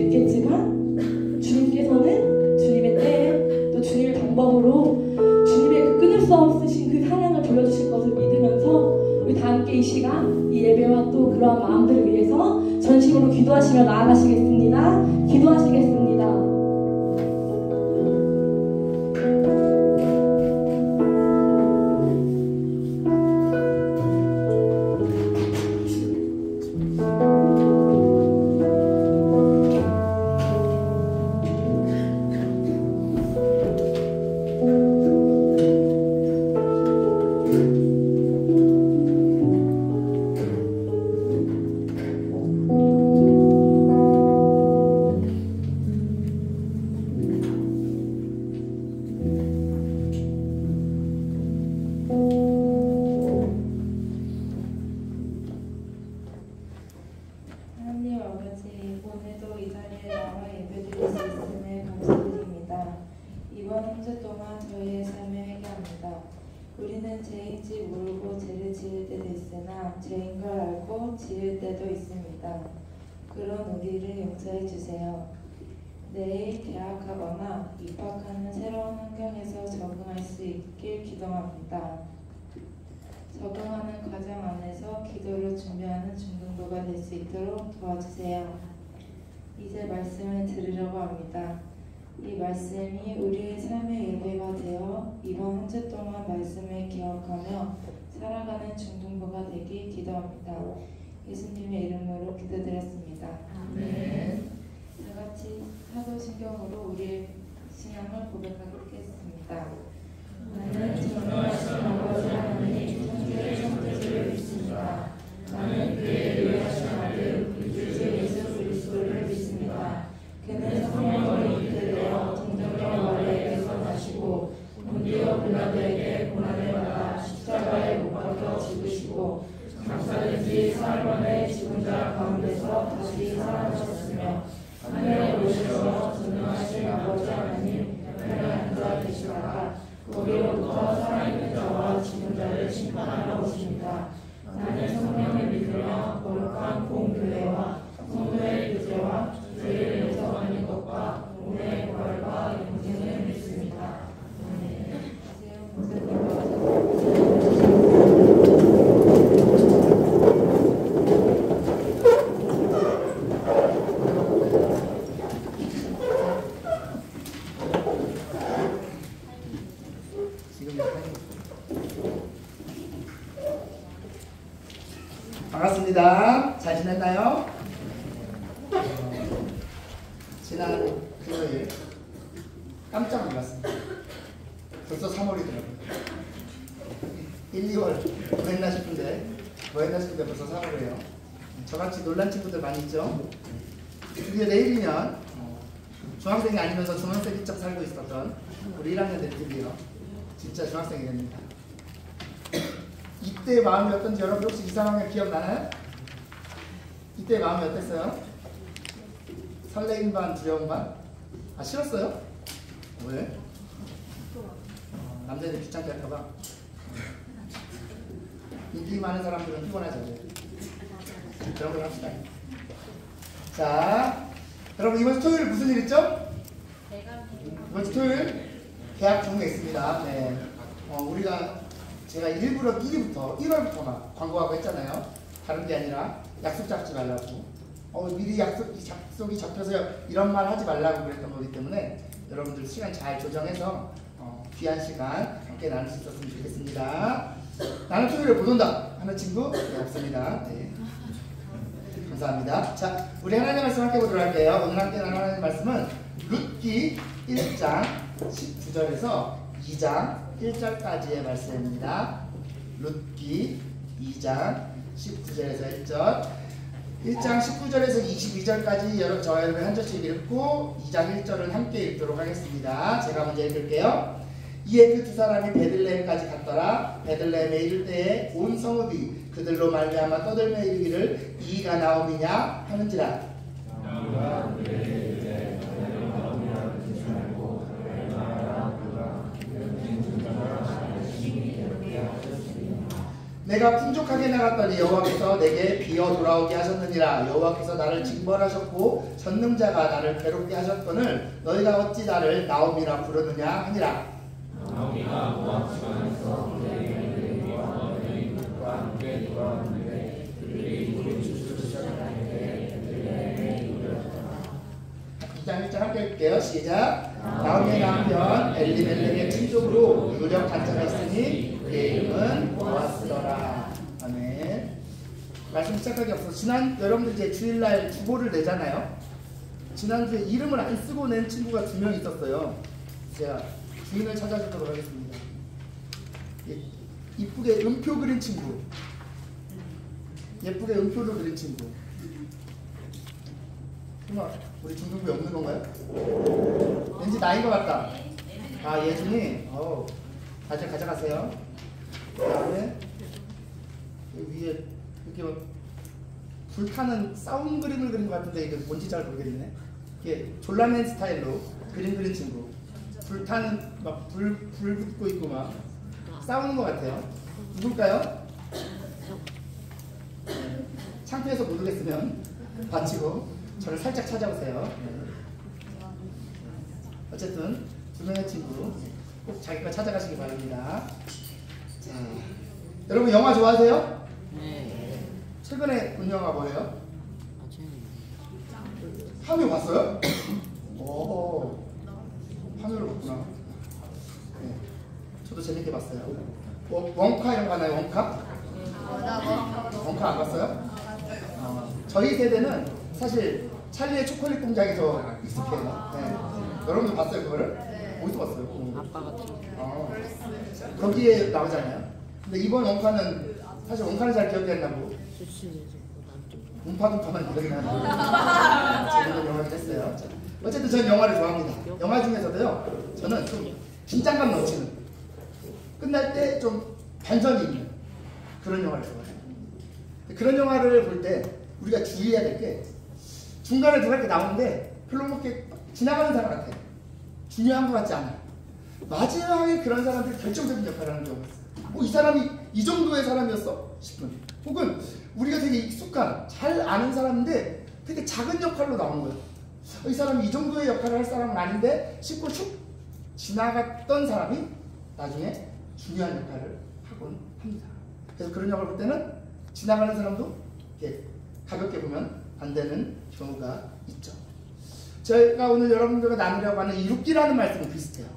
있겠지만 주님께서는 주님의 때에 또 주님의 방법으로 주님의 그 끊을 수 없으신 그 사랑을 돌려주실 것을 믿으면서 우리 다 함께 이 시간 이 예배와 또 그러한 마음들을 위해서 전심으로 기도하시며 나아가시겠습니다. 기도하시겠습니다. 죄인 걸 알고 지을 때도 있습니다. 그런 우리를 용서해 주세요. 내일 개학하거나 입학하는 새로운 환경에서 적응할 수 있길 기도합니다. 적응하는 과정 안에서 기도를 준비하는 중등부가 될 수 있도록 도와주세요. 이제 말씀을 들으려고 합니다. 이 말씀이 우리의 삶의 예배가 되어 이번 한 주 동안 말씀을 기억하며 살아가는 중등부가 되길 기도합니다. 예수님의 이름으로 기도드렸습니다. 아멘. 다 같이 사도신경으로 우리의 신앙을 고백하겠습니다. 나는 전능하신 아버지 하나님 천주의 성자를 믿습니다. 나는 그의 유일하신 아들 우리 주 예수 그리스도를 믿습니다. 그는 성령으로 잉태되어 동정녀 마리아에게서 나시고 본디오 빌라도에게 고난을 받아 십자가에 못 박혀 죽으시고 감사된 지 사흘 만에 죽은 자 가운데서 다시 살아나셨으며 하늘에 오르셔서 전능하신 아버지 하나님 편에 앉아 계시다가 거기로부터 살아있는 자와 죽은 자를 심판하러 오십니다. 나는 성령을 믿으며 거룩한 공교회와 성도의 교제와 죄를 용서하는 것과 몸의 부활과 영생을 믿습니다. 반갑습니다. 잘 지냈나요? 지난 금요일 깜짝 놀랐습니다. 벌써 3월이더라고요. 1, 2월 뭐 했나 싶은데 벌써 3월이에요. 저같이 놀란 친구들 많이 있죠? 드디어 내일이면 중학생이 아니면서 중학생이 척 살고 있었던 우리 1학년들 드디어 진짜 중학생이 됩니다. 이때 마음이 어떤지 여러분 혹시 이 상황에 기억나나요? 이때 마음이 어땠어요? 설레임 반, 두려움 반? 아, 싫었어요? 왜? 남자들이 귀찮게 할까봐. 인기 많은 사람들은 피곤하죠. 그런 걸 합시다. 자, 여러분 이번 주 토요일 무슨 일 있죠? 이번 주 토요일 개학 종료가 있습니다. 네. 제가 일부러 미리부터 1월부터 광고하고 했잖아요. 다른 게 아니라 약속 잡지 말라고. 미리 약속이 잡혀서 이런 말 하지 말라고 그랬던 거기 때문에 여러분들 시간 잘 조정해서 귀한 시간 함께 나눌 수 있었으면 좋겠습니다. 나는 토요일에 못 온다 하는 친구? 네, 없습니다. 네. 감사합니다. 자, 우리 하나님의 말씀 함께 보도록 할게요. 오늘 함께 나눌 하나님의 말씀은 룻기 1장 19절에서 2장 1절까지의 말씀입니다. 룻기 2장 19절에서 1절 1장 19절에서 22절까지 저와 여러분 한 절씩 읽고 2장 1절을 함께 읽도록 하겠습니다. 제가 먼저 읽을게요. 이에 그 두 사람이 베들레헴까지 갔더라. 베들레헴에 이를 때에 온 성읍이 그들로 말미암아 떠들며 이르기를 이가 나옴이냐 하는지라. 내가 풍족하게 나갔더니 여호와께서 내게 비어 돌아오게 하셨느니라. 여호와께서 나를 징벌하셨고 전능자가 나를 괴롭게 하셨거늘 너희가 어찌 나를 나옴이라 부르느냐 하니라. 나오미가 모압 지방에서 그들과 그들과 함께 돌아왔는데 그들이 무릎 주저주저하는데 그들에게 이르렀더라. 2장 1절 함께 할게요. 시작. 나오미의 남편 엘리멜렉의 친족으로 유력 단자가 있으니 그의 이름은 보아스더라. 아멘. 말씀 시작하기 앞서 여러분들 이제 주일날 주보를 내잖아요. 지난주에 이름을 안 쓰고 낸 친구가 2명 있었어요. 제가 주인을 찾아주도록 하겠습니다. 이쁘게 음표 그린 친구. 예쁘게 음표를 그린 친구. 설마 우리 중등부에 없는 건가요? 왠지 나인 것 같다. 아, 예준이? 다들 가져가세요. 그 다음에 위에 이렇게 막 불타는 싸움 그림을 그린 것 같은데 이게 뭔지 잘 모르겠네. 이게 졸라맨 스타일로 그림 그린 친구. 불타는 막 불 붙고 있고 막 싸우는 것 같아요. 누굴까요? 창피해서 모르겠으면 받치고 저를 살짝 찾아오세요. 어쨌든 2명의 친구 꼭 자기 거 찾아가시기 바랍니다. 자, 여러분 영화 좋아하세요? 네. 최근에 본 영화 뭐예요? 파묘 봤어요? 오, 파묘를 봤구나. 네, 저도 재밌게 봤어요. 원카 이런 거 하나요? 원카? 원카 안 봤어요? 저희 세대는 사실 찰리의 초콜릿 공장에서 익숙해요. 네. 여러분도 봤어요 그거를? 어디서 봤어요? 아빠가 거기에 나오잖아요. 근데 이번 원카는 사실 원카는 잘 기억이 안 나고 음파음파만 기억이 나고 재밌는 영화긴 했어요. 어쨌든 저는 영화를 좋아합니다. 영화 중에서도요, 저는 좀 긴장감 넘치는, 끝날 때 좀 반전이 있는 그런 영화를 좋아해요. 그런 영화를 볼 때 우리가 주의해야 될 게, 중간에 누가 이렇게 나오는데 별로 그렇게 지나가는 사람 같아요. 중요한 것 같지 않아요. 마지막에 그런 사람들이 결정적인 역할을 하는 경우가 있어요. 이 사람이 이 정도의 사람이었어? 싶은. 혹은 우리가 되게 익숙한, 잘 아는 사람인데 되게 작은 역할로 나오는 거예요. 이 사람이 이 정도의 역할을 할 사람은 아닌데 싶고 슉 지나갔던 사람이 나중에 중요한 역할을 하곤 합니다. 그래서 그런 역할을 볼 때는 지나가는 사람도 이렇게 가볍게 보면 안 되는 경우가 있죠. 제가 오늘 여러분들과 나누려고 하는 이 룻기라는 말씀은 비슷해요.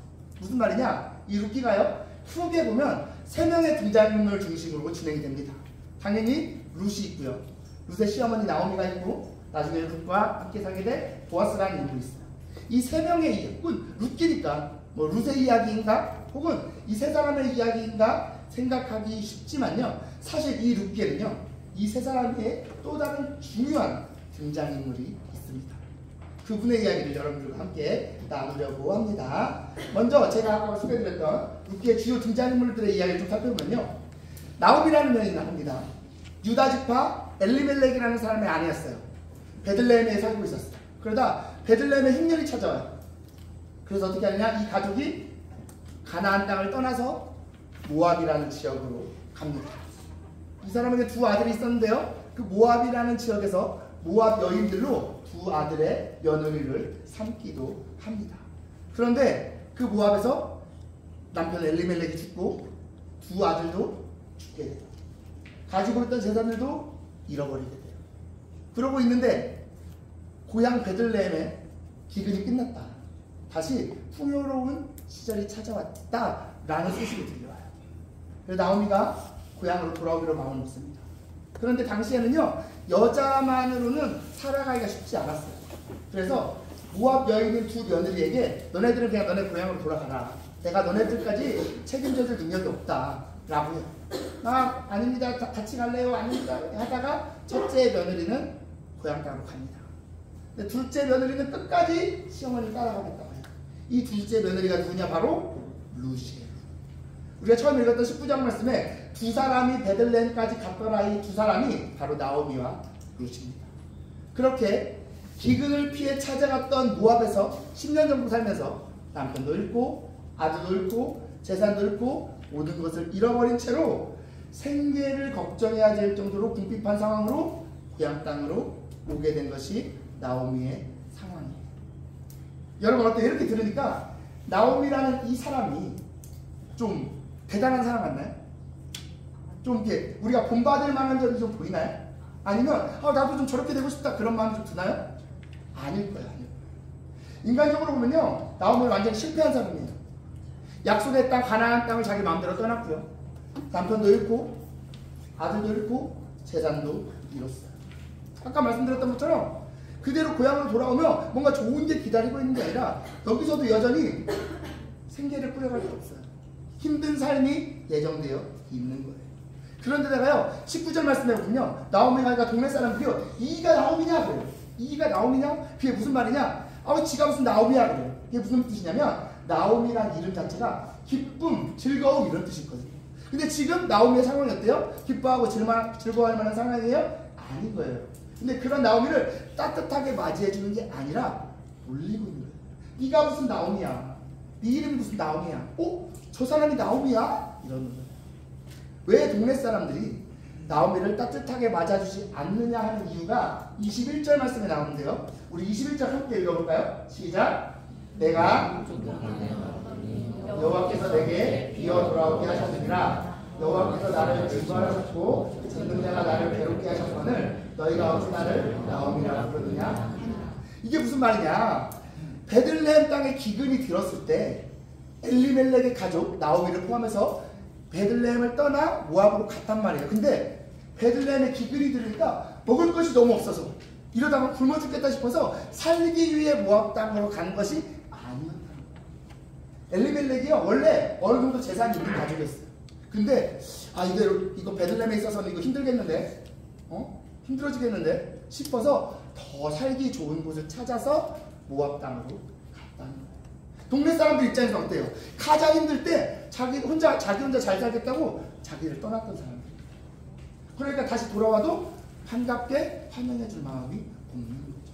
무슨 말이냐? 이 룻기가요, 후에 보면 3명의 등장인물 중심으로 진행이 됩니다. 당연히 룻이 있고요. 룻의 시어머니 나오미가 있고, 나중에 룻과 함께 살게 될 보아스라는 인물이 있어요. 이 3명의 이야기, 혹은 룻기니까 뭐 룻의 이야기인가? 혹은 이 3사람의 이야기인가 생각하기 쉽지만요, 사실 이 룻기에는요, 이 3사람의 또 다른 중요한 등장인물이 있습니다. 그분의 이야기를 여러분들과 함께 나누려고 합니다. 먼저 제가 아까 소개해드렸던 룻기의 주요 등장인물들의 이야기를 좀 살펴보면요, 나오미라는 면이 나옵니다. 유다 지파 엘리멜렉이라는 사람의 아내였어요. 베들레헴에 살고 있었어요. 그러다 베들레헴에 흉년이 찾아와요. 그래서 어떻게 하느냐, 이 가족이 가나안 땅을 떠나서 모압이라는 지역으로 갑니다. 이 사람에게 2 아들이 있었는데요, 그 모압이라는 지역에서 모압 여인들로 2 아들의 며느리를 삼기도 합니다. 그런데 그 모압에서 남편 엘리멜렉이 죽고 2 아들도 죽게 돼요. 가지고 있던 재산들도 잃어버리게 돼요. 그러고 있는데 고향 베들레헴에 기근이 끝났다, 다시 풍요로운 시절이 찾아왔다라는 소식이 들려와요. 그래서 나오미가 고향으로 돌아오기로 마음을 먹습니다. 그런데 당시에는요, 여자만으로는 살아가기가 쉽지 않았어요. 그래서 모압 여인인 2 며느리에게 너네들은 그냥 너네 고향으로 돌아가라, 내가 너네들까지 책임져줄 능력이 없다 라고 해요. 아닙니다, 같이 갈래요, 아닙니다 하다가 첫째 며느리는 고향 땅으로 갑니다. 근데 둘째 며느리는 끝까지 시어머니를 따라가겠다고 해요. 이 둘째 며느리가 누구냐? 바로 룻이에요. 우리가 처음 읽었던 19장 말씀에 2 사람이 베들레헴까지 갔더라, 이 2 사람이 바로 나오미와 룻입니다. 그렇게 기근을 피해 찾아갔던 모압에서 10년 정도 살면서 남편도 잃고 아들도 잃고 재산도 잃고 모든 것을 잃어버린 채로 생계를 걱정해야 될 정도로 궁핍한 상황으로 고향 땅으로 오게 된 것이 나오미의 상황이에요. 여러분 어때요? 이렇게 들으니까 나오미라는 이 사람이 좀 대단한 사람 같나요? 좀 이렇게 우리가 본받을 만한 점이 좀 보이나요? 아니면 나도 좀 저렇게 되고 싶다 그런 마음이 좀 드나요? 아닐 거예요. 아닐 거예요. 인간적으로 보면요, 나오미는 완전히 실패한 사람이에요. 약속의 땅 가나안 땅을 자기 마음대로 떠났고요. 남편도 잃고 아들도 잃고 재산도 잃었어요. 아까 말씀드렸던 것처럼 그대로 고향으로 돌아오면 뭔가 좋은 게 기다리고 있는 게 아니라 여기서도 여전히 생계를 꾸려갈 수 없어요. 힘든 삶이 예정되어 있는 거예요. 그런데다가요 19절 말씀에 보면요, 나오미가 동네 사람들이요, 이가 나오미냐 그래요. 이가 나오미냐? 그게 무슨 말이냐? 지가 무슨 나오미야 그래요. 이게 무슨 뜻이냐면 나오미란 이름 자체가 기쁨, 즐거움 이런 뜻이거든요. 근데 지금 나오미의 상황이 어때요? 기뻐하고 즐거워할 만한 상황이에요? 아닌 거예요. 근데 그런 나오미를 따뜻하게 맞이해주는 게 아니라 놀리고 있는 거예요. 네가 무슨 나오미야? 네 이름이 무슨 나오미야? 저 사람이 나오미야? 이러는 거예요. 왜 동네 사람들이 나오미를 따뜻하게 맞아주지 않느냐 하는 이유가 21절 말씀에 나오는데요. 우리 21절 함께 읽어볼까요? 시작! 내가 여호와께서 내게 비어 돌아오게 하셨느니라. 여호와께서 나를 증거하셨고 전능자가 나를 괴롭게 하셨거늘 너희가 어찌 나를 나오미라고 부르느냐. 이게 무슨 말이냐? 베들레헴 땅에 기근이 들었을 때 엘리멜렉의 가족 나오미를 포함해서 베들레헴을 떠나 모압으로 갔단 말이에요. 근데 베들레헴에 기근이 들으니까 먹을 것이 너무 없어서 이러다가 굶어 죽겠다 싶어서 살기 위해 모압 땅으로 간 것이 아니었다는 거예요. 엘리멜렉이요 원래 어느 정도 재산이 있는 가족이었어요. 근데 이거 베들레헴에 있어서는 이거 힘들겠는데 힘들어지겠는데 싶어서 더 살기 좋은 곳을 찾아서 모압 땅으로 갔다는 거예요. 동네 사람들 입장에서 어때요? 가장 힘들 때 자기 혼자 잘 살겠다고 자기를 떠났던 사람들. 그러니까 다시 돌아와도 반갑게 환영해 줄 마음이 없는 거죠.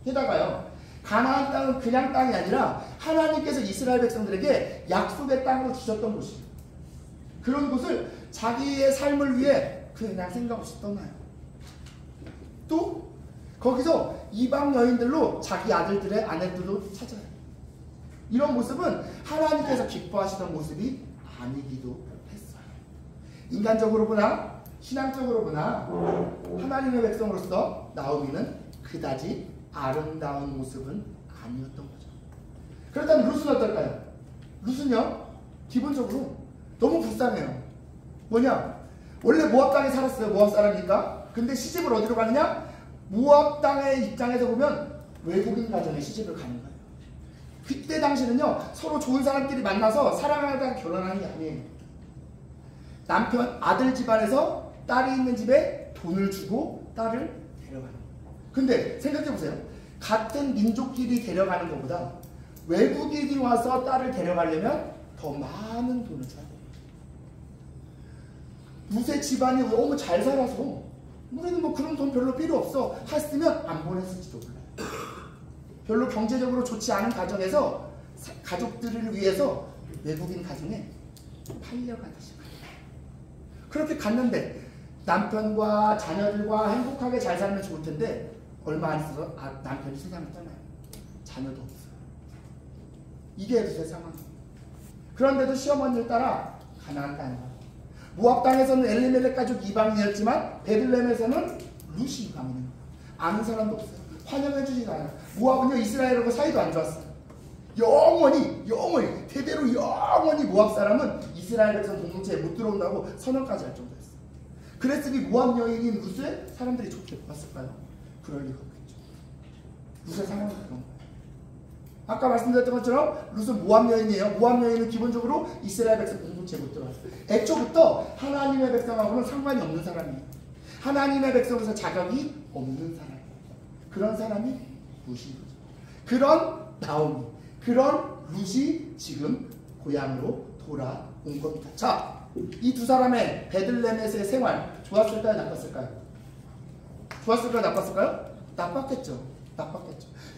게다가요, 가나안 땅은 그냥 땅이 아니라 하나님께서 이스라엘 백성들에게 약속의 땅으로 주셨던 곳이에요. 그런 곳을 자기의 삶을 위해 그냥 생각 없이 떠나요. 또 거기서 이방 여인들로 자기 아들들의 아내들도 찾아요. 이런 모습은 하나님께서 기뻐하시던 모습이 아니기도 했어요. 인간적으로 보나 신앙적으로 보나 하나님의 백성으로서 나오미는 그다지 아름다운 모습은 아니었던 거죠. 그렇다면 룻은 어떨까요? 룻은요 기본적으로 너무 불쌍해요. 뭐냐? 원래 모압 땅에 살았어요. 모압 사람이니까. 근데 시집을 어디로 가느냐? 모압 땅의 입장에서 보면 외국인 가정에 시집을 가는 거예요. 그때 당시는요 서로 좋은 사람끼리 만나서 사랑하다가 결혼하는 게 아니에요. 남편 아들 집안에서 딸이 있는 집에 돈을 주고 딸을 데려가는 거예요. 근데 생각해보세요. 같은 민족끼리 데려가는 것보다 외국인이 와서 딸을 데려가려면 더 많은 돈을 줘야 돼요. 룻의 집안이 너무 잘 살아서 우리는 뭐 그런 돈 별로 필요 없어 했으면 안 보냈을지도 몰라요. 별로 경제적으로 좋지 않은 가정에서 가족들을 위해서 외국인 가정에 팔려가듯이 그렇게 갔는데 남편과 자녀들과 행복하게 잘 살면 좋을 텐데 얼마 안 있어서 남편이 세상을 떠나요. 자녀도 없어요. 이게 룻의 상황이에요. 그런데도 시어머니를 따라 가나안 땅에 가고 모압 땅에서는 엘리멜렉 가족 이방인이었지만 베들레헴에서는 룻이 이방인이에요. 아는 사람도 없어요. 환영해주지도 않아요. 모압은요 이스라엘하고 사이도 안 좋았어요. 영원히 대대로 영원히 모압 사람은 이스라엘 백성 공동체에 못 들어온다고 선언까지 할 정도였어요. 그랬으니 모압 여인인 룻을 사람들이 좋게 봤을까요? 그럴 리가 없겠죠. 룻의 상황이 그런 거예요. 아까 말씀드렸던 것처럼 룻은 모압 여인이에요. 모압 여인은 기본적으로 이스라엘 백성 공동체에 못 들어왔어요. 애초부터 하나님의 백성하고는 상관이 없는 사람이에요. 하나님의 백성에서 자격이 없는 사람. 그런 사람이 룻인 거죠. 그런 나오미, 그런 룻이 지금 고향으로 돌아온 겁니다. 자, 이 두 사람의 베들레헴에서의 생활 좋았을까요? 나빴을까요? 좋았을까요? 나빴을까요? 나빴겠죠.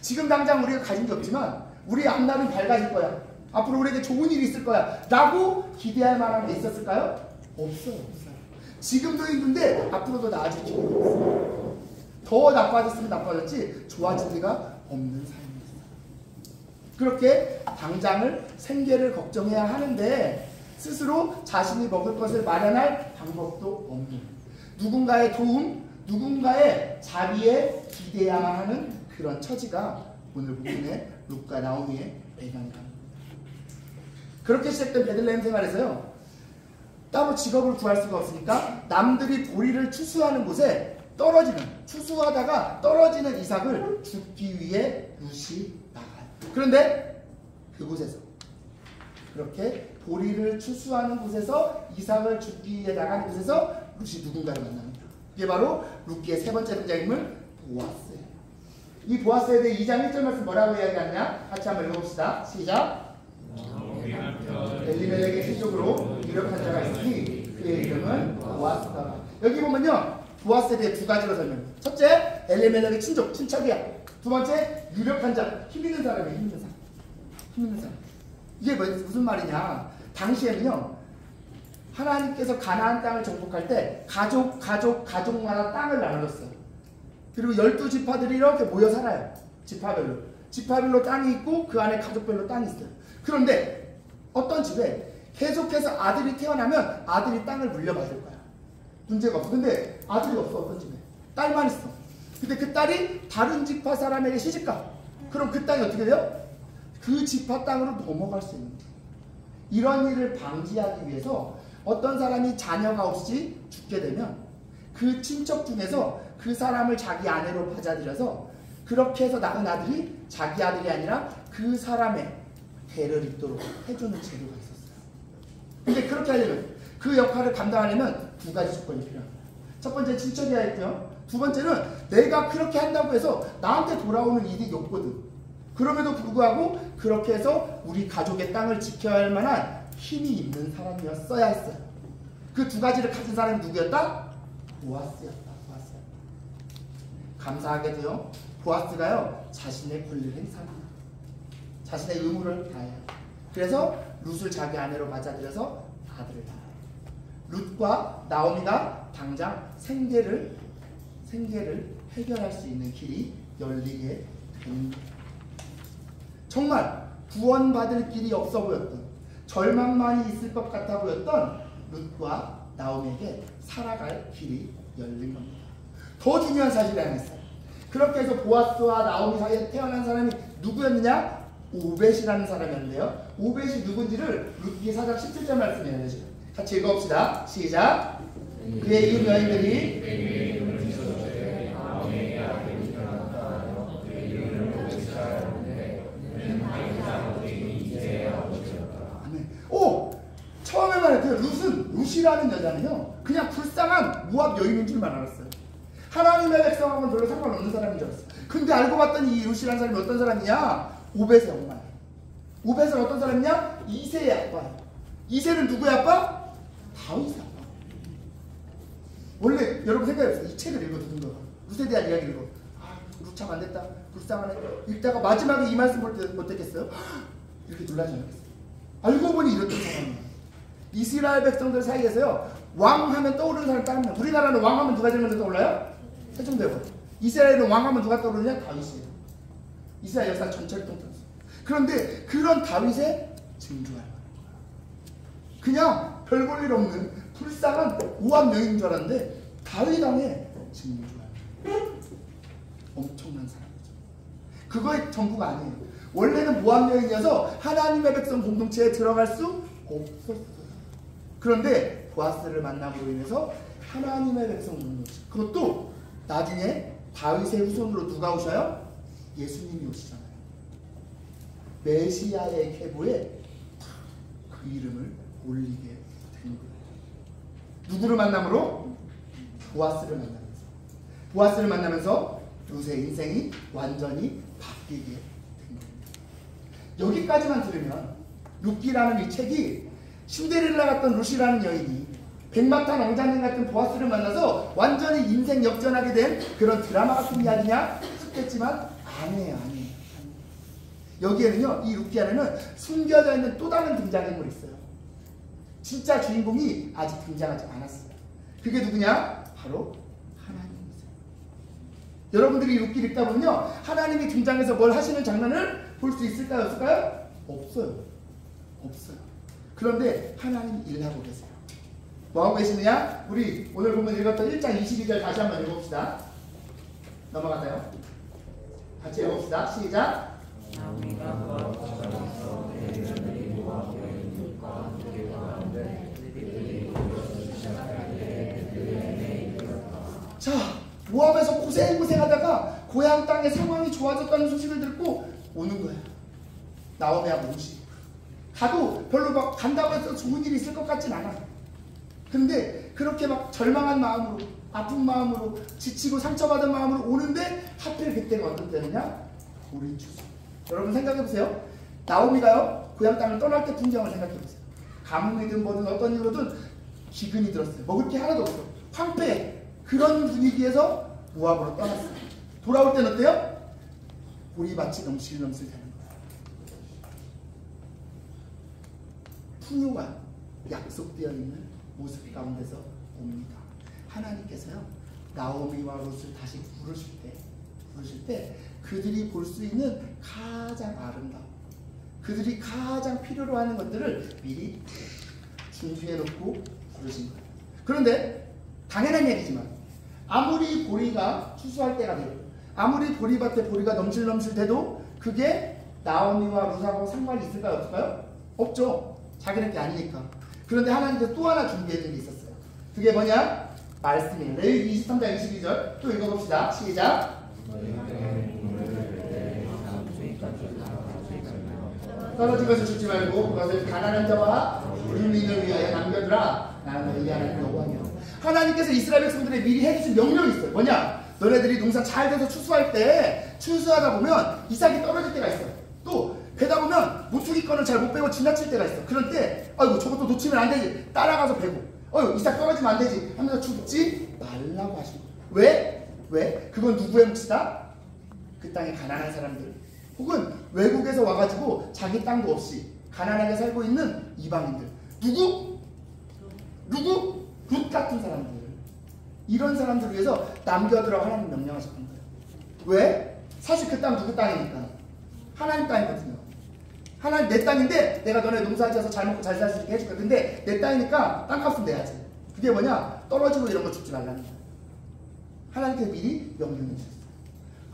지금 당장 우리가 가진 게 없지만 우리 앞날은 밝아질 거야. 앞으로 우리에게 좋은 일이 있을 거야 라고 기대할 만한 게 있었을까요? 없어요. 지금도 힘든데 앞으로도 나아질 기회가 없어요. 더 나빠졌으면 나빠졌지 좋아질 리가 없는 삶이었어요. 그렇게 당장을 생계를 걱정해야 하는데 스스로 자신이 먹을 것을 마련할 방법도 없는, 누군가의 도움, 누군가의 자비에 기대야만 하는 그런 처지가 오늘 본문의 룻과 나오미의 배경이다. 그렇게 시작된 베들레헴 생활에서요, 따로 직업을 구할 수가 없으니까 남들이 보리를 추수하는 곳에 추수하다가 떨어지는 이삭을 줍기 위해 룻이 나가요. 그런데 그곳에서, 그렇게 보리를 추수하는 곳에서 이삭을 줍기 위해 나가는 곳에서 룻이 누군가를 만납니다. 이게 바로 룻기의 세 번째 등장인물 보아스예요. 이 보아스에 대해 2장 1절 말씀 뭐라고 이야기하냐? 같이 한번 읽어봅시다. 시작. 엘리멜렉의 시족으로 유력한 자가 있으니 그의 이름은 보아스다. 여기 보면요, 보아스에 대해 두 가지로 설명해요. 첫째, 엘리멜렉의 친척이야. 두 번째, 유력한 자, 힘 있는 사람이에요. 힘 있는 사람. 이게 무슨 말이냐? 당시에는요, 하나님께서 가나안 땅을 정복할 때 가족마다 땅을 나눠줬어요. 그리고 12지파들이 이렇게 모여 살아요. 지파별로 땅이 있고 그 안에 가족별로 땅이 있어요. 그런데 어떤 집에 계속해서 아들이 태어나면 아들이 땅을 물려받을 거야. 문제가 없어. 근데 아들이 없어. 어떤 집에 딸만 있어. 근데 그 딸이 다른 지파 사람에게 시집가. 그럼 그 땅이 어떻게 돼요? 그 지파 땅으로 넘어갈 수 있는 거예요. 이런 일을 방지하기 위해서 어떤 사람이 자녀가 없이 죽게 되면 그 친척 중에서 그 사람을 자기 아내로 받아들여서 그렇게 해서 낳은 아들이 자기 아들이 아니라 그 사람의 대를 잇도록 해주는 제도가 있었어요. 근데 그렇게 하려면, 그 역할을 감당하려면 두 가지 조건이 필요합니다. 첫 번째, 친척이어야 했고요. 두 번째는 내가 그렇게 한다고 해서 나한테 돌아오는 이득이 없거든. 그럼에도 불구하고 그렇게 해서 우리 가족의 땅을 지켜야 할 만한 힘이 있는 사람이었어야 했어요. 그 두 가지를 가진 사람이 누구였다? 보아스였다. 감사하게도요, 보아스가요, 자신의 권리를 행사합니다. 자신의 의무를 다해요. 그래서 룻을 자기 아내로 맞아들여서 아들을 낳아요. 룻과 나오미가 당장 생계를 해결할 수 있는 길이 열리게 됩니다. 정말 구원받을 길이 없어 보였던, 절망만이 있을 것 같아 보였던 룻과 나오미에게 살아갈 길이 열린 겁니다. 더 중요한 사실이 하나 있어요. 그렇게 해서 보아스와 나오미 사이에 태어난 사람이 누구였느냐? 오벳이라는 사람이었는데요. 오벳이 누군지를 룻기 4장 17절 말씀이에요. 같이 읽어봅시다. 시작. 그의 이웃 여인들이 처음에 말했대요. 룻이라는 여자는요, 그냥 불쌍한 모압 여인인 줄만 알았어요. 하나님의 백성하고는 별로 상관없는 사람인 줄 알았어요. 근데 알고 봤더니 이 룻이라는 사람이 어떤 사람이냐? 오벳의 엄마예요. 오벳은 어떤 사람이냐? 이새의 아빠예요. 이새는 누구의 아빠? 다윗의 아빠. 원래 여러분 생각해보세요. 이 책을 읽어도 든가 룻에 대한 이야기를 읽어. 룻 참 안됐다, 불쌍하네. 읽다가 마지막에 이 말씀 볼 때 어땠겠어요? 이렇게 놀라지 않겠어요? 알고 보니 이랬던 사람이에요. 이스라엘 백성들 사이에서요, 왕하면 떠오르는 사람 딱 한 명. 우리나라는 왕하면 누가 제일 먼저 떠올라요? 세종대왕. 이스라엘은 왕하면 누가 떠오르냐? 다윗이에요. 이스라엘 역사 전체를 통틀어서. 그런데 그런 다윗의 증조할 거예요. 그냥 별 볼 일 없는 불쌍한 모압 여인인 줄 알았는데 다윗 왕의 증조할 거예요. 엄청난 사람이죠. 그거의 전부가 아니에요. 원래는 모압 여인이어서 하나님의 백성 공동체에 들어갈 수 없었어요. 그런데 보아스를 만남으로 인해서 하나님의 백성 공동체, 그것도 나중에 다윗의 후손으로 누가 오셔요? 예수님이 오시잖아요. 메시아의 계보에 그 이름을 올리게 된 거예요. 누구를 만남으로? 보아스를 만나면서. 보아스를 만나면서 룻의 인생이 완전히 바뀌게 된 겁니다. 여기까지만 들으면 룻기라는 이 책이 신데렐라 같던 룻이라는 여인이 백마탄 왕자님 같은 보아스를 만나서 완전히 인생 역전하게 된 그런 드라마 같은 이야기냐 싶겠지만 아니에요. 여기에는요, 이 룻기 안에는 숨겨져 있는 또 다른 등장인물이 있어요. 진짜 주인공이 아직 등장하지 않았어요. 그게 누구냐? 바로 하나님이세요. 여러분들이 룻기를 읽다 보면요, 하나님이 등장해서 뭘 하시는 장면을 볼 수 있을까요? 없을까요? 없어요. 없어요. 그런데 하나님 일하고 계세요. 뭐하고 계시느냐? 우리 오늘 보면 읽었던 1장 22절 다시 한번 읽어봅시다. 넘어가세요. 같이 읽어봅시다. 시작. 자, 모압에서 고생하다가 고향 땅의 상황이 좋아졌다는 소식을 듣고 오는 거예요. 나오미하고 룻이. 가도 별로 막 간다고 해서 좋은 일이 있을 것 같진 않아요. 근데 그렇게 막 절망한 마음으로, 아픈 마음으로, 지치고 상처받은 마음으로 오는데 하필 그때가 어떤 때느냐? 보리 추수. 여러분 생각해보세요. 나오미가요, 고향 땅을 떠날 때 풍경을 생각해보세요. 가뭄이든 뭐든 어떤 이유로든 기근이 들었어요. 먹을 게 하나도 없어. 황폐해. 그런 분위기에서 모압으로 떠났어요. 돌아올 때는 어때요? 보리밭이 넘실넘실 되는 거예요. 풍요가 약속되어 있는 모습 가운데서 옵니다. 하나님께서요, 나오미와 룻을 다시 부르실 때 그들이 볼 수 있는 가장 아름다운, 그들이 가장 필요로 하는 것들을 미리 준비해 놓고 부르신 거예요. 그런데 당연한 얘기지만 아무리 보리가 추수할 때가 돼도, 아무리 보리밭에 보리가 넘실넘실 돼도 그게 나오미와 룻하고 상관이 있을까요? 없을까요? 없죠. 자기네 게 아니니까. 그런데 하나님께서 또 하나 준비해 준 게 있었어요. 그게 뭐냐? 말씀이에요. 레위기 23장 22절 또 읽어봅시다. 시작. 떨어진 것을 주지 말고 그것을 가난한 자와 불민을 위하여 남겨두라. 나는 너희 하나님 여호와니라. 하나님께서 이스라엘 백성들에 미리 해주신 명령이 있어요. 뭐냐? 너네들이 농사 잘 돼서 추수할 때 추수하다 보면 이삭이 떨어질 때가 있어요. 또 배다 보면 모퉁이건을 잘 못 베고 지나칠 때가 있어. 그럴 때 아이고 저것도 놓치면 안 되지. 따라가서 베고 어휴 이삭 떨어지면 안 되지 하면서 죽지 말라고 하신 거예요. 왜? 왜? 그건 누구의 몫이다? 그 땅에 가난한 사람들, 혹은 외국에서 와가지고 자기 땅도 없이 가난하게 살고 있는 이방인들. 누구? 룻 같은 사람들. 이런 사람들을 위해서 남겨두라고 하나님 명령하셨던 거예요. 왜? 사실 그 땅 누구 땅이니까? 하나님 땅이거든요. 하나님 내 땅인데 내가 너네 농사지어서 잘 먹고 잘 살 수 있게 해줄 거야. 근데 내 땅이니까 땅값은 내야지. 그게 뭐냐? 떨어지고 이런 거 죽지 말라는 거야. 하나님께 미리 명령해 주셨어요.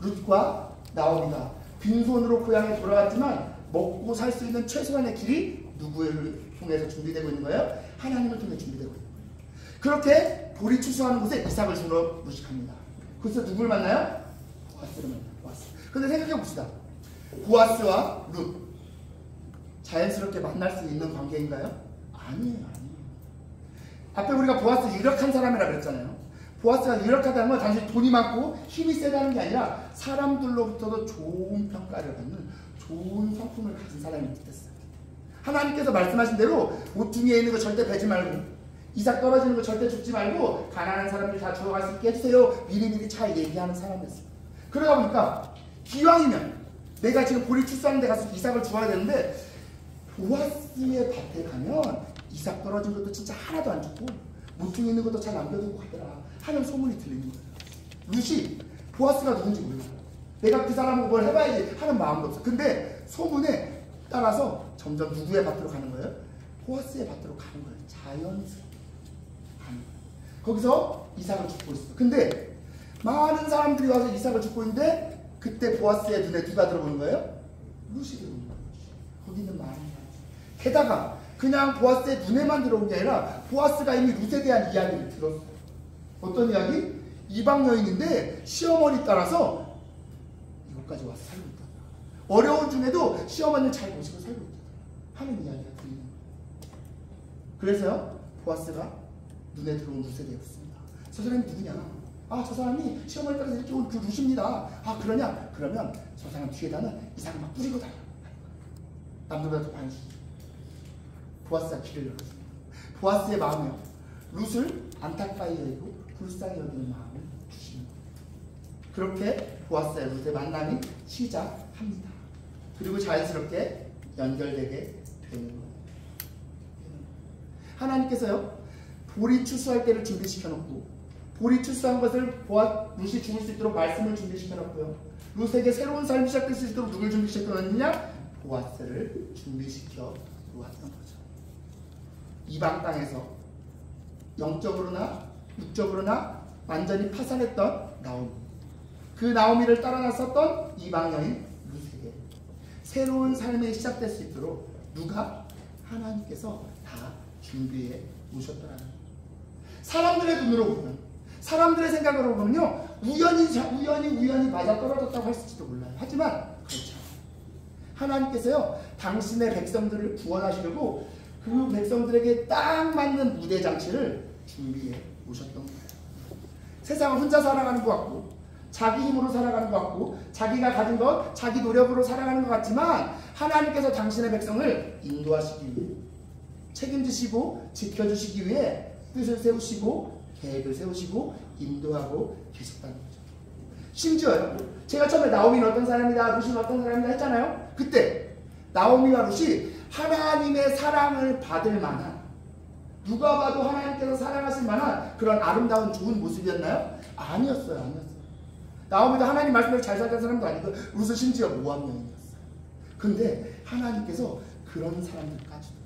룻과 나오미가 빈손으로 고향에 돌아갔지만 먹고 살 수 있는 최소한의 길이 누구를 통해서 준비되고 있는 거예요? 하나님을 통해 준비되고 있는 거예요. 그렇게 보리 추수하는 곳에 이삭을 주러 룻이 갑니다. 그래서 누굴 만나요? 보아스를 만나요. 보아스. 근데 생각해 봅시다. 보아스와 룻 자연스럽게 만날 수 있는 관계인가요? 아니에요. 앞에 우리가 보아스 유력한 사람이라 그랬잖아요. 보아스가 유력하다는 건 단순히 돈이 많고 힘이 세다는 게 아니라 사람들로부터도 좋은 평가를 받는 좋은 성품을 가진 사람이 뜻했어요. 하나님께서 말씀하신 대로 모퉁이에 있는 거 절대 베지 말고 이삭 떨어지는 거 절대 죽지 말고 가난한 사람들 다 주워갈 수 있게 해주세요. 미리미리 잘 얘기하는 사람이었어요. 그러다 보니까 기왕이면 내가 지금 보리 출산하는 데 가서 이삭을 주어야 되는데 보아스의 밭에 가면 이삭 떨어진 것도 진짜 하나도 안 죽고 모퉁이 있는 것도 잘 남겨두고 가더라 하는 소문이 들리는 거예요. 룻이 보아스가 누군지 몰라요. 내가 그 사람하고 뭘 해봐야지 하는 마음도 없어. 근데 소문에 따라서 점점 누구의 밭으로 가는 거예요? 보아스의 밭으로 가는 거예요. 자연스럽게 가는 거예요. 거기서 이삭을 줍고 있어. 근데 많은 사람들이 와서 이삭을 줍고 있는데 그때 보아스의 눈에 누가 들어오는 거예요? 룻이 들어오는 거예요. 거기 있는 많은 사람. 게다가 그냥 보아스의 눈에만 들어온 게 아니라 보아스가 이미 룻에 대한 이야기를 들었어요. 어떤 이야기? 이방 여인인데 시어머니 따라서 이곳까지 와서 살고 있다. 어려운 중에도 시어머니를 잘 모시고 살고 있다 하는 이야기가 들리는 거예요. 그래서요 보아스가 눈에 들어온 룻에 대했습니다. 저 사람이 누구냐? 아, 저 사람이 시어머니 따라서 이렇게 온 그 룻입니다. 아, 그러냐? 그러면 저 사람 뒤에다는 이삭을 막 뿌리고 다녀. 남들보다 더 관심. 보아스가 길을 열어줍니다. 보아스의 마음이요. 룻을 안타까이 여기고 불쌍히 여기는 마음을 주시는 거예요. 그렇게 보아스와 룻의 만남이 시작합니다. 그리고 자연스럽게 연결되게 되는 거예요. 하나님께서요 볼이 추수할 때를 준비시켜 놓고, 볼이 추수한 것을 룻이 죽을 수 있도록 말씀을 준비시켜 놓고요. 룻에게 새로운 삶이 시작될 수 있도록 누굴 준비시켜 놓느냐? 보아스를 준비시켜 놓았던 거죠. 이방 땅에서 영적으로나 육적으로나 완전히 파산했던 나오미, 그 나오미를 따라 나섰던 이방 여인 룻에게 새로운 삶이 시작될 수 있도록 누가? 하나님께서 다 준비해 오셨더라는 거예요. 사람들의 눈으로 보면, 사람들의 생각으로 보면요, 우연히 맞아 떨어졌다고 할지도 몰라요. 하지만 그렇죠. 하나님께서요, 당신의 백성들을 구원하시려고 그 백성들에게 딱 맞는 무대 장치를 준비해 오셨던 거예요. 세상은 혼자 살아가는 것 같고, 자기 힘으로 살아가는 것 같고, 자기가 가진 것, 자기 노력으로 살아가는 것 같지만, 하나님께서 당신의 백성을 인도하시기 위해, 책임지시고 지켜주시기 위해 뜻을 세우시고 계획을 세우시고 인도하고 계셨다는 거죠. 심지어요, 제가 처음에 나오미는 어떤 사람이다, 룻은 어떤 사람이다 했잖아요. 그때 나오미와 룻이 하나님의 사랑을 받을 만한, 누가 봐도 하나님께서 사랑하실 만한 그런 아름다운 좋은 모습이었나요? 아니었어요. 나오미도 하나님 말씀대로 잘 살던 사람도 아니고, 룻은 심지어 모함여인이었어요. 근데 하나님께서 그런 사람들까지도,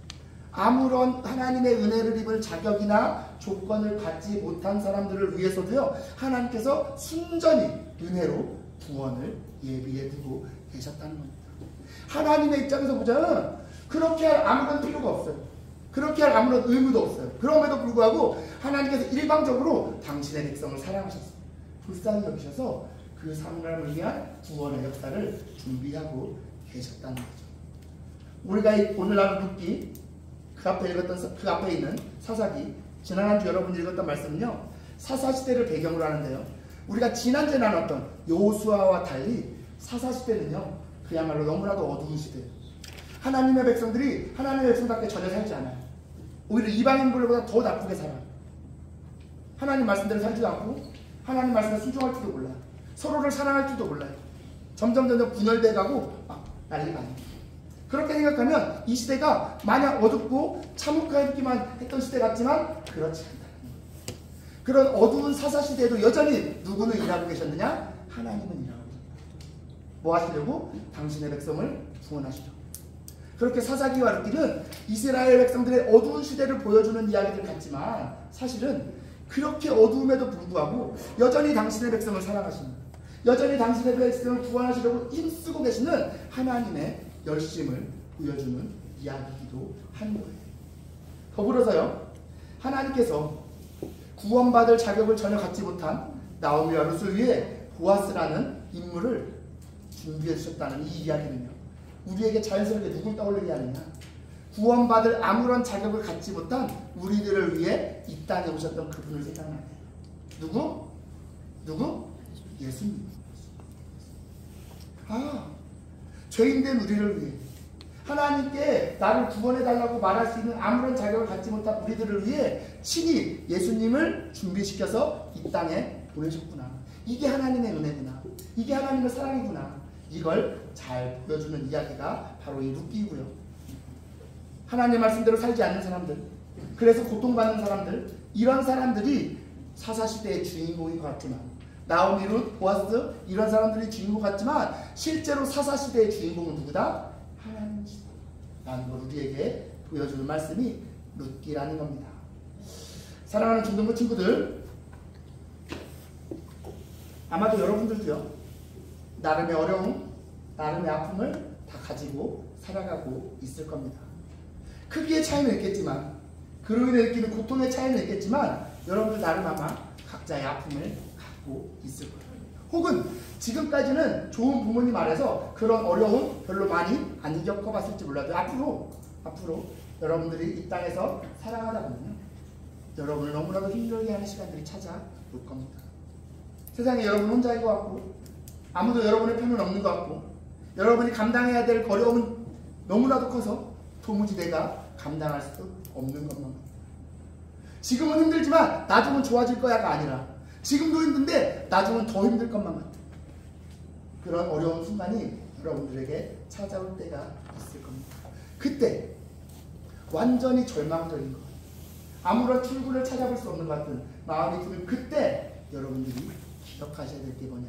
아무런 하나님의 은혜를 입을 자격이나 조건을 갖지 못한 사람들을 위해서도요, 하나님께서 순전히 은혜로 구원을 예비해 두고 계셨다는 겁니다. 하나님의 입장에서 보자면 그렇게 할 아무런 필요가 없어요. 그렇게 할 아무런 의무도 없어요. 그럼에도 불구하고 하나님께서 일방적으로 당신의 백성을 사랑하셨어요. 불쌍히 여기셔서 그 사람을 위한 구원의 역사를 준비하고 계셨다는 거죠. 우리가 오늘 나눈 룻기, 그 앞에 있는 사사기, 지난 한 주 여러분이 읽었던 말씀은요, 사사시대를 배경으로 하는데요, 우리가 지난주에 나눴던 여호수아와 달리 사사시대는요, 그야말로 너무나도 어두운 시대예요. 하나님의 백성들이 하나님의 백성답게 전혀 살지 않아요. 오히려 이방인들보다 더 나쁘게 살아요. 하나님 말씀대로 살지도 않고 하나님 말씀에 순종할지도 몰라요. 서로를 사랑할지도 몰라요. 점점 분열돼 가고 난리가 아니에요. 그렇게 생각하면 이 시대가 마냥 어둡고 참혹하기만 했던 시대 같지만 그렇지 않다는 거예요. 그런 어두운 사사시대에도 여전히 누구는 일하고 계셨느냐? 하나님은 일하고 계셨다. 뭐 하시려고? 당신의 백성을 구원하시려고. 그렇게 사사기와 룻기는 이스라엘 백성들의 어두운 시대를 보여주는 이야기들 같지만, 사실은 그렇게 어두움에도 불구하고 여전히 당신의 백성을 사랑하시는, 여전히 당신의 백성을 구원하시려고 힘쓰고 계시는 하나님의 열심을 보여주는 이야기이기도 한 거예요. 더불어서요, 하나님께서 구원받을 자격을 전혀 갖지 못한 나오미와 룻을 위해 보아스라는 인물을 준비해 주셨다는 이 이야기는요, 우리에게 자연스럽게 누굴 떠올리게 하느냐? 구원받을 아무런 자격을 갖지 못한 우리들을 위해 이 땅에 오셨던 그분을 생각나게 해요. 누구? 예수님. 죄인된 우리를 위해, 하나님께 나를 구원해달라고 말할 수 있는 아무런 자격을 갖지 못한 우리들을 위해 친히 예수님을 준비시켜서 이 땅에 보내셨구나. 이게 하나님의 은혜구나. 이게 하나님의 사랑이구나. 이걸 잘 보여주는 이야기가 바로 이 룻기이고요. 하나님 말씀대로 살지 않는 사람들, 그래서 고통받는 사람들, 이런 사람들이 사사시대의 주인공인 것 같지만, 나오미, 룻, 보아스 이런 사람들이 주인공 같지만 실제로 사사시대의 주인공은 누구다? 하나님이시다 라는 걸 우리에게 보여주는 말씀이 룻기라는 겁니다. 사랑하는 중등부 친구들, 아마도 여러분들도요, 나름의 어려움, 나름의 아픔을 다 가지고 살아가고 있을 겁니다. 크기의 차이는 있겠지만, 그로 인해 느끼는 고통의 차이는 있겠지만, 여러분들 나름 아마 각자의 아픔을 갖고 있을 거예요. 혹은 지금까지는 좋은 부모님 아래서 그런 어려움 별로 많이 안 겪어봤을지 몰라도 앞으로 여러분들이 이 땅에서 살아가다 보면요, 여러분을 너무나도 힘들게 하는 시간들이 찾아올 겁니다. 세상에 여러분 혼자인 것 같고, 아무도 여러분의 편은 없는 것 같고, 여러분이 감당해야 될 어려움은 너무나도 커서 도무지 내가 감당할 수 없는 것만 같아요. 지금은 힘들지만 나중은 좋아질 거야가 아니라, 지금도 힘든데 나중은 더 힘들 것만 같아요. 그런 어려운 순간이 여러분들에게 찾아올 때가 있을 겁니다. 그때 완전히 절망적인 것, 아무런 출구를 찾아볼 수 없는 것 같은 마음이 드는 그때 여러분들이 기억하셔야 될 게 뭐냐?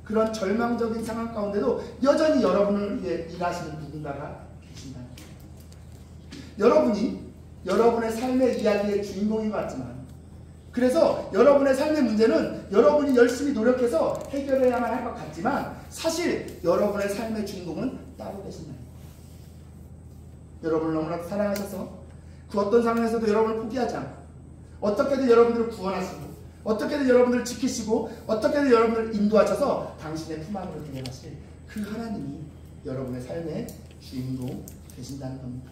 그런 절망적인 상황 가운데도 여전히 여러분을 위해 일하시는 누군가가 계신다. 여러분이 여러분의 삶의 이야기의 주인공인 것 같지만, 그래서 여러분의 삶의 문제는 여러분이 열심히 노력해서 해결해야만 할 것 같지만 사실 여러분의 삶의 주인공은 따로 계신다. 여러분을 너무나도 사랑하셔서 그 어떤 상황에서도 여러분을 포기하지 않고 어떻게든 여러분들을 구원하시고 어떻게든 여러분들을 지키시고 어떻게든 여러분들을 인도하셔서 당신의 품 안으로 데려가실 그 하나님이 여러분의 삶의 주인공 되신다는 겁니다.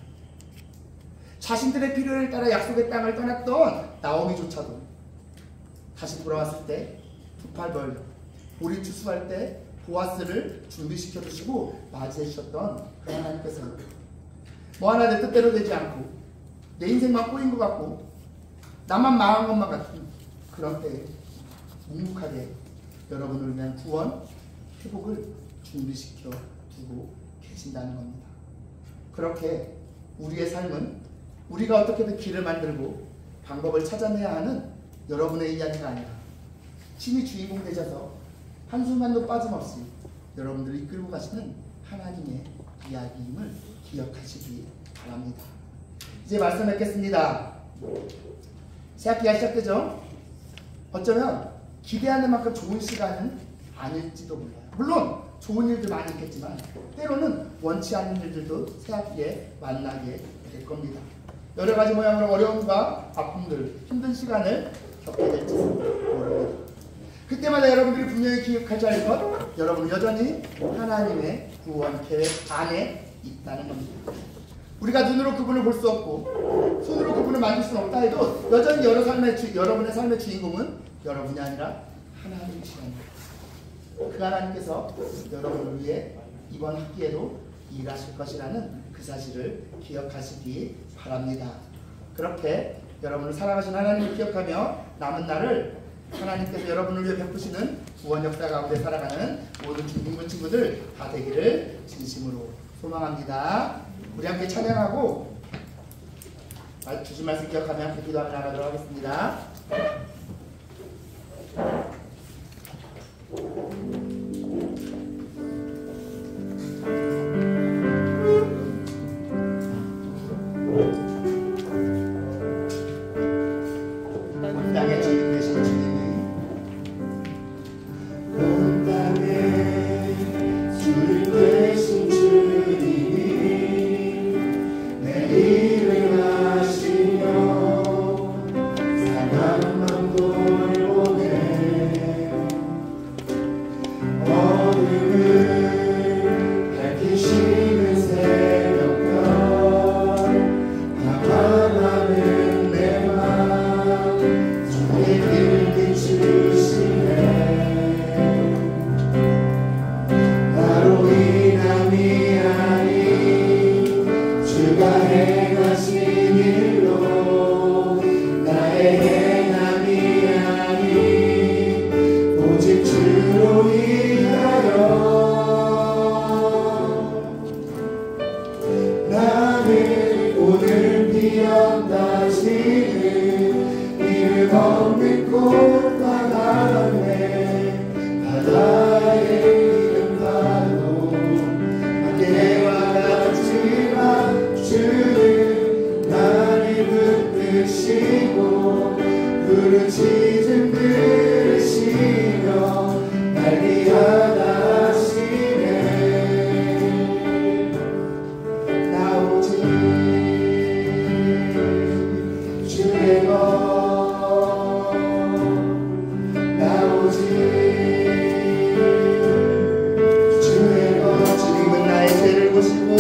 자신들의 필요를 따라 약속의 땅을 떠났던 나오미조차도 다시 돌아왔을 때 두 팔 벌 보리 추수할 때 보아스를 준비시켜 주시고 맞이해 주셨던 그 하나님께서 뭐 하나 내 뜻대로 되지 않고 내 인생만 꼬인 것 같고 나만 망한 것만 같은 그런 때에 묵묵하게 여러분을 위한 구원, 회복을 준비시켜 두고 계신다는 겁니다. 그렇게 우리의 삶은 우리가 어떻게든 길을 만들고 방법을 찾아내야 하는 여러분의 이야기가 아니라 신이 주인공 되셔서 한순간도 빠짐없이 여러분들을 이끌고 가시는 하나님의 이야기임을 기억하시기 바랍니다. 이제 말씀 뵙겠습니다. 새학기가 시작되죠? 어쩌면 기대하는 만큼 좋은 시간은 아닐지도 몰라요. 물론 좋은 일도 많이 있겠지만 때로는 원치 않는 일들도 새학기에 만나게 될 겁니다. 여러 가지 모양으로 어려움과 아픔들, 힘든 시간을 겪게 될지 모릅니다. 그때마다 여러분들이 분명히 기억하셔야 할 것, 여러분은 여전히 하나님의 구원 계획 안에 있다는 겁니다. 우리가 눈으로 그분을 볼 수 없고 손으로 그분을 만질 수는 없다 해도 여전히 여러분의 삶의 주인공은 여러분이 아니라 하나님이시랍니다. 그 하나님께서 여러분을 위해 이번 학기에도 일하실 것이라는 그 사실을 기억하시기 바랍니다. 그렇게 여러분을 사랑하신 하나님을 기억하며 남은 날을 하나님께서 여러분을 위해 베푸시는 구원 역사 가운데 살아가는 모든 중등부 친구들 다 되기를 진심으로 소망합니다. 우리 함께 찬양하고 주신 말씀 기억하며 함께 기도하며 나가도록 하겠습니다. 온 땅에 주님 되신 주님이 온 땅에 주님 되신 주님이 내 일을 하시며 사랑만 돌보네 어둠을 밝히시는 새벽별 밤하늘은 내 맘 주의 길 비추시네 나로 인함이 아닌 주가 행하신 일로 나의 행함이 아닌 오직 주로 인하여 나는 오늘 피어나시는 이름 없는 꽃과 같네 바다의 이름 파도 안개와 같지만 주는 나를 붙드시고 부르짖음 들으시며 날리하다 하시네 나 오직 주의 것 나 오직 주의 것 주님은 나의 죄를 보시고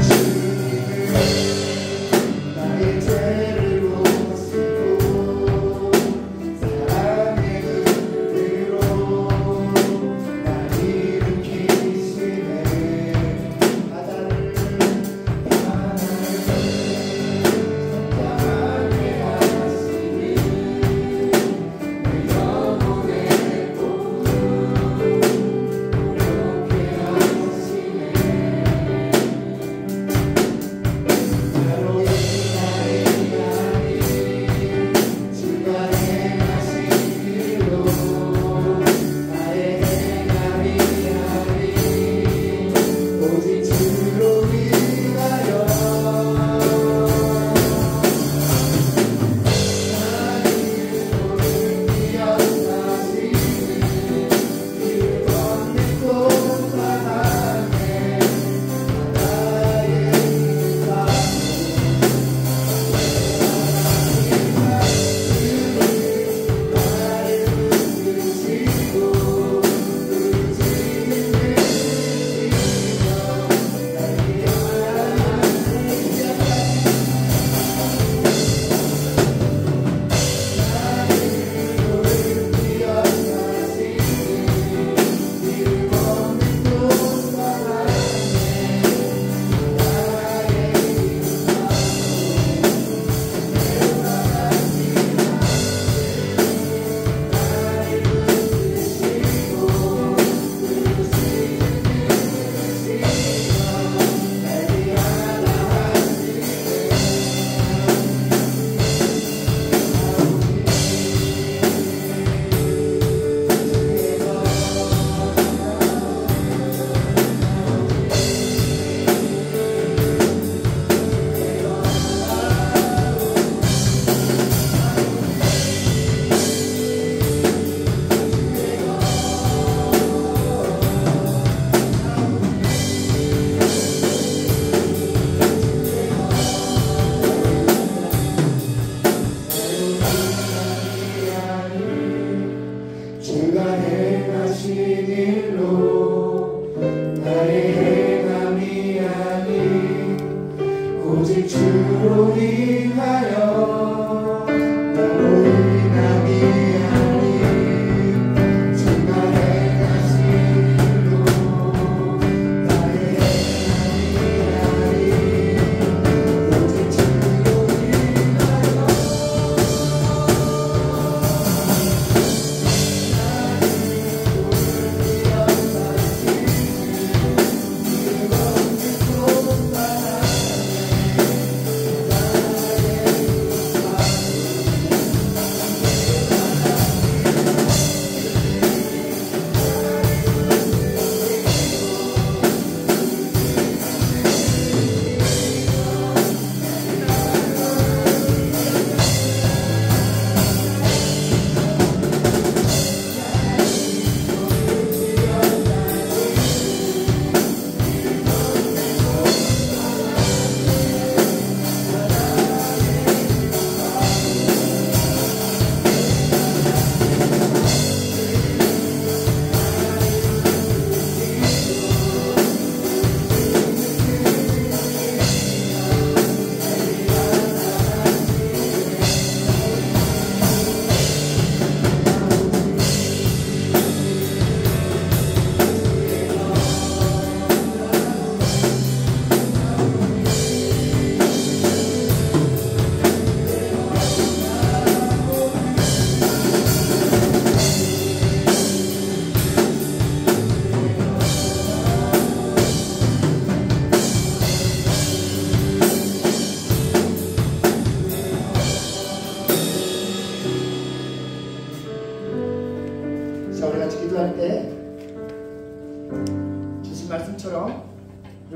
주님은 나의 죄를 보시고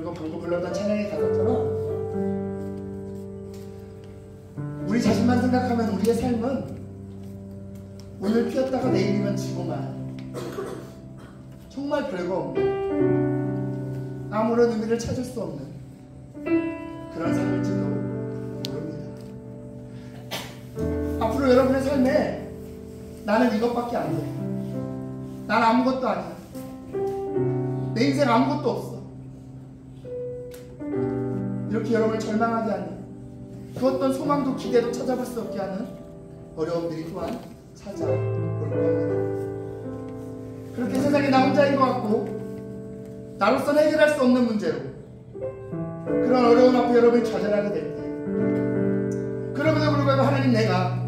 그리고 방금 불렀던 찬양의 가사처럼 우리 자신만 생각하면 우리의 삶은 오늘 피었다가 내일이면 지고만 정말 별거 없는 아무런 의미를 찾을 수 없는 그런 삶일지도 모릅니다. 앞으로 여러분의 삶에 나는 이것밖에 안 돼. 난 아무것도 아니야. 내 인생 아무것도 없어. 이렇게 여러분을 절망하게 하는 그 어떤 소망도 기대도 찾아볼 수 없게 하는 어려움들이 또한 찾아올 겁니다. 그렇게 세상에 나 혼자인 것 같고 나로서는 해결할 수 없는 문제로 그런 어려움 앞에 여러분이 좌절하게 될 때 그럼에도 불구하고 하나님 내가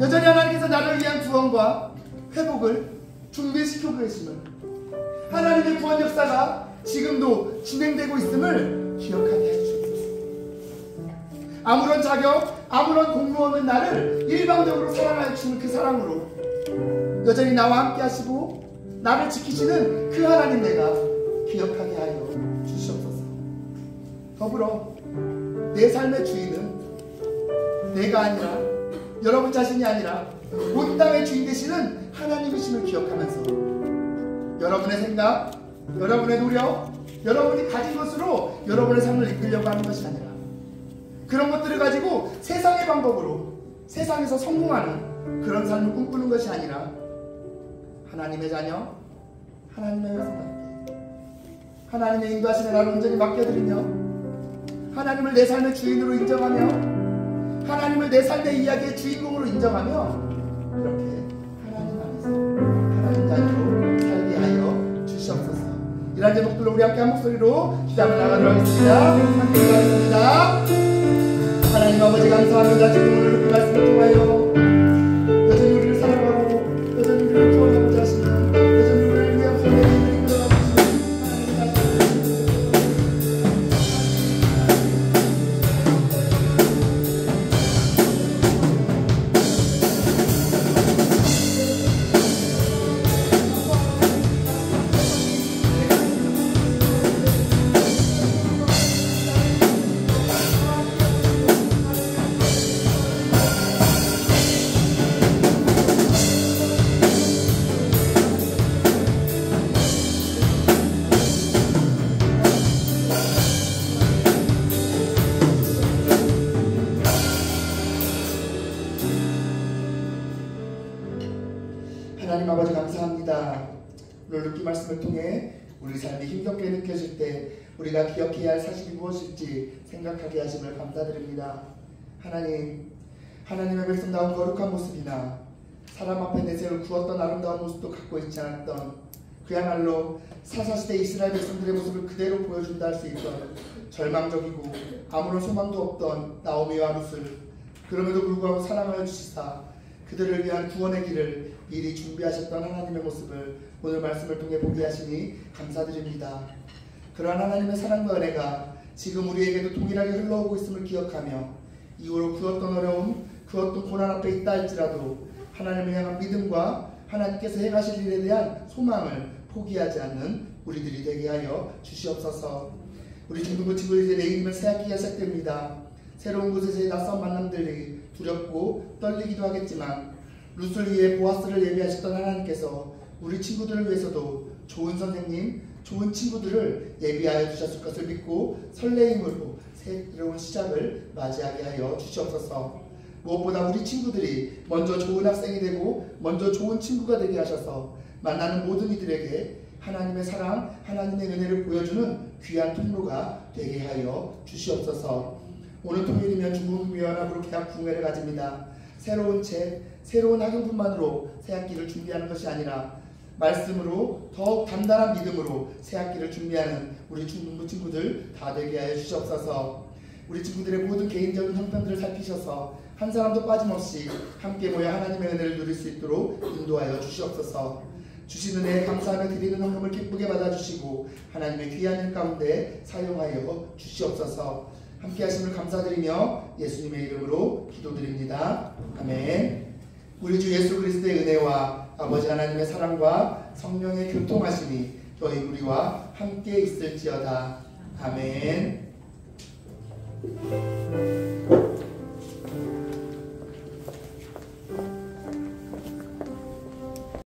여전히 하나님께서 나를 위한 구원과 회복을 준비시키고 계심을 하나님의 구원 역사가 지금도 진행되고 있음을 기억하게 해주옵소서. 아무런 자격, 아무런 공로 없는 나를 일방적으로 사랑하여 주시는 그 사랑으로 여전히 나와 함께 하시고 나를 지키시는 그 하나님 내가 기억하게 하여 주시옵소서. 더불어 내 삶의 주인은 내가 아니라 여러분 자신이 아니라 온 땅의 주인 되시는 하나님이심을 기억하면서 여러분의 생각, 여러분의 노력, 여러분이 가진 것으로 여러분의 삶을 이끌려고 하는 것이 아니라 그런 것들을 가지고 세상의 방법으로 세상에서 성공하는 그런 삶을 꿈꾸는 것이 아니라 하나님의 자녀, 하나님의 백성답게 하나님의 인도하심에 나를 온전히 맡겨드리며 하나님을 내 삶의 주인으로 인정하며 하나님을 내 삶의 이야기의 주인공으로 인정하며 그렇게 하나님 안에서 하나님 자녀로 살게 하여 주시옵소서. 이러한 제목들로 우리 함께 한 목소리로 기도하며 나가도록 하겠습니다. 함께 기도하겠습니다. 하나님 아버지 감사합니다. 지금 오늘 그 말씀을 통하여 여전히 우리를 사랑하고 여전히 우리를 구원하고자 하시는 여전히 우리를 위한 구원의 힘을 이끌어가고 계시는 하나님 아버지 감사합니다. 오늘 룻기 말씀을 통해 우리 삶이 힘겹게 느껴질 때 우리가 기억해야 할 사실이 무엇일지 생각하게 하심을 감사드립니다. 하나님, 하나님의 백성다운 거룩한 모습이나 사람 앞에 내세울 구웠던 아름다운 모습도 갖고 있지 않았던 그야말로 사사시대 이스라엘 백성들의 모습을 그대로 보여준다 할 수 있던 절망적이고 아무런 소망도 없던 나오미와 룻을 그럼에도 불구하고 사랑하여 주시사 그들을 위한 구원의 길을 미리 준비하셨던 하나님의 모습을 오늘 말씀을 통해 보게 하시니 감사드립니다. 그러한 하나님의 사랑과 은혜가 지금 우리에게도 동일하게 흘러오고 있음을 기억하며 이후로 그 어떤 어려움, 그 어떤 고난 앞에 있다 할지라도 하나님을 향한 믿음과 하나님께서 행하실 일에 대한 소망을 포기하지 않는 우리들이 되게 하여 주시옵소서. 우리 중등부 친구들 이제 내일이면 새학기가 시작됩니다. 새로운 곳에서의 낯선 만남들이 두렵고 떨리기도 하겠지만 룻을 위해 보아스를 예비하셨던 하나님께서 우리 친구들을 위해서도 좋은 선생님, 좋은 친구들을 예비하여 주셨을 것을 믿고 설레임으로 새로운 시작을 맞이하게 하여 주시옵소서. 무엇보다 우리 친구들이 먼저 좋은 학생이 되고 먼저 좋은 친구가 되게 하셔서 만나는 모든 이들에게 하나님의 사랑, 하나님의 은혜를 보여주는 귀한 통로가 되게 하여 주시옵소서. 오늘 토요일이면 중국미연합으로 개학 부흥회를 가집니다. 새로운 책, 새로운 학용품만으로 새학기를 준비하는 것이 아니라 말씀으로 더욱 단단한 믿음으로 새학기를 준비하는 우리 중등부 친구들 다 되게 하여 주시옵소서. 우리 친구들의 모든 개인적인 형편들을 살피셔서 한 사람도 빠짐없이 함께 모여 하나님의 은혜를 누릴 수 있도록 인도하여 주시옵소서. 주신 은혜에 감사하며 드리는 헌금을 기쁘게 받아주시고 하나님의 귀한 일 가운데 사용하여 주시옵소서. 함께 하심을 감사드리며 예수님의 이름으로 기도드립니다. 아멘. 우리 주 예수 그리스도의 은혜와 아버지 하나님의 사랑과 성령의 교통하심이 너희 우리와 함께 있을지어다. 아멘.